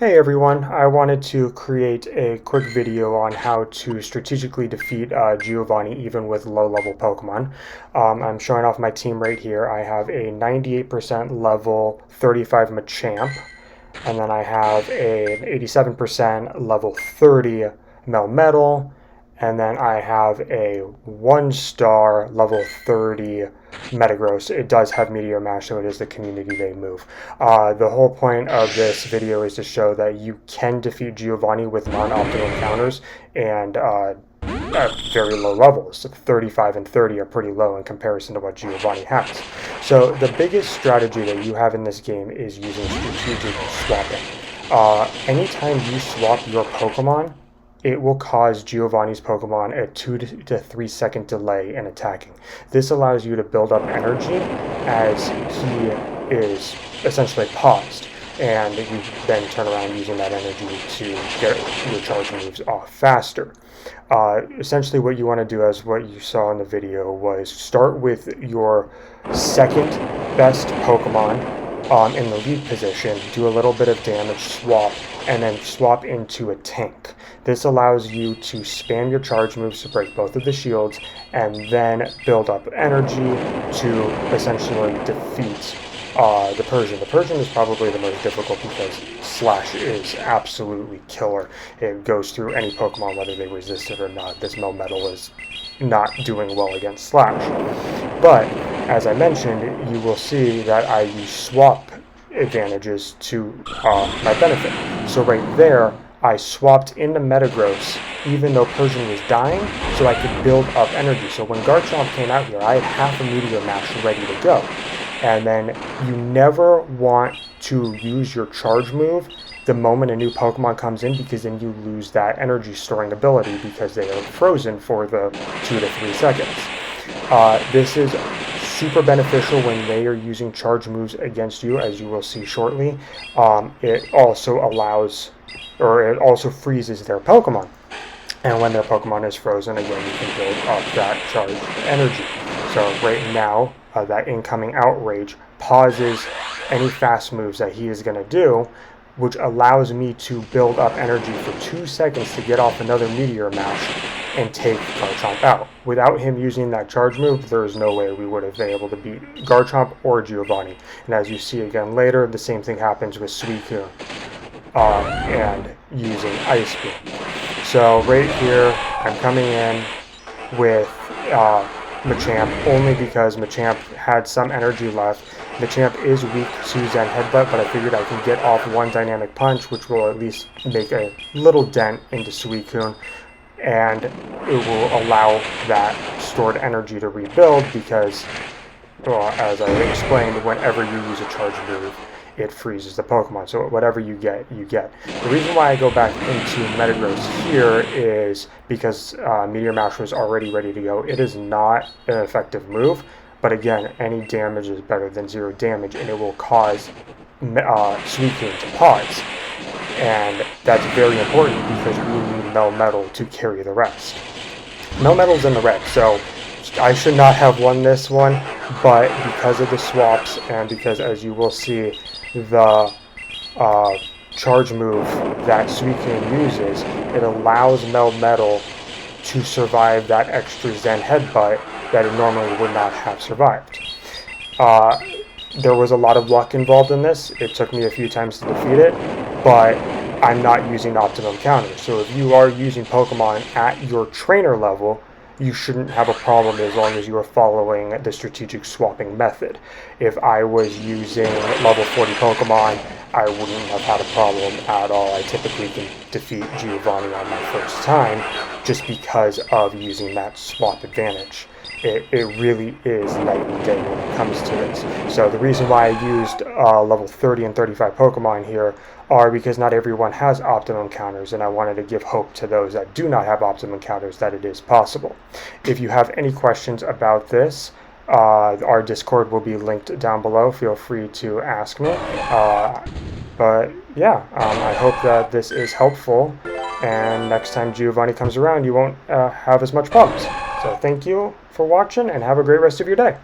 Hey everyone, I wanted to create a quick video on how to strategically defeat Giovanni even with low-level Pokemon. I'm showing off my team right here. I have a 98% level 35 Machamp, and then I have an 87% level 30 Melmetal, and then I have a 1-star level 30 Metagross. It does have Meteor Mash, so it is the community they move. The whole point of this video is to show that you can defeat Giovanni with non-optimal counters and at very low levels. 35 and 30 are pretty low in comparison to what Giovanni has. So the biggest strategy that you have in this game is using strategic swapping. Anytime you swap your Pokemon, it will cause Giovanni's Pokemon a 2 to 3 second delay in attacking. This allows you to build up energy as he is essentially paused, and you then turn around using that energy to get your charge moves off faster. Essentially what you want to do, as what you saw in the video, was start with your second best Pokemon in the lead position, do a little bit of damage, swap, and then swap into a tank. This allows you to spam your charge moves to break both of the shields and then build up energy to essentially defeat the Persian. The Persian is probably the most difficult because Slash is absolutely killer. It goes through any Pokemon whether they resist it or not. This Melmetal is not doing well against Slash. But as I mentioned, you will see that I use swap advantages to my benefit. So right there, I swapped into Metagross even though Persian was dying, so I could build up energy. So when Garchomp came out here, I had half a Meteor Mash ready to go. And then you never want to use your charge move the moment a new Pokemon comes in, because then you lose that energy storing ability because they are frozen for the 2 to 3 seconds. This is super beneficial when they are using charge moves against you, as you will see shortly. It also freezes their Pokemon. And when their Pokemon is frozen, again, you can build up that charge energy. So right now, that incoming Outrage pauses any fast moves that he is going to do, which allows me to build up energy for 2 seconds to get off another Meteor Mash and take Garchomp out. Without him using that charge move, there is no way we would have been able to beat Garchomp or Giovanni. And as you see again later, the same thing happens with Suicune and using Ice Beam. So right here, I'm coming in with Machamp only because Machamp had some energy left. Machamp is weak to Zen Headbutt, but I figured I can get off one Dynamic Punch, which will at least make a little dent into Suicune, and it will allow that stored energy to rebuild because, well, as I explained, whenever you use a charge move, it freezes the Pokemon. So whatever you get, you get. The reason why I go back into Metagross here is because Meteor Mash was already ready to go. It is not an effective move, but again, any damage is better than 0 damage, and it will cause Suicune to pause. And that's very important because we need Melmetal to carry the rest. Melmetal's in the red, so I should not have won this one, but because of the swaps and because, as you will see, the charge move that Suicune uses, it allows Melmetal to survive that extra Zen Headbutt that it normally would not have survived. There was a lot of luck involved in this. It took me a few times to defeat it, but I'm not using optimum counters. So if you are using Pokemon at your trainer level, you shouldn't have a problem as long as you are following the strategic swapping method. If I was using level 40 Pokemon, I wouldn't have had a problem at all. I typically can defeat Giovanni on my first time just because of using that swap advantage. It really is night and day when it comes to this. So the reason why I used level 30 and 35 Pokemon here are because not everyone has optimum counters, and I wanted to give hope to those that do not have optimum counters that it is possible. If you have any questions about this, our Discord will be linked down below. Feel free to ask me. But yeah, I hope that this is helpful, and next time Giovanni comes around, you won't have as much problems. So thank you for watching, and have a great rest of your day.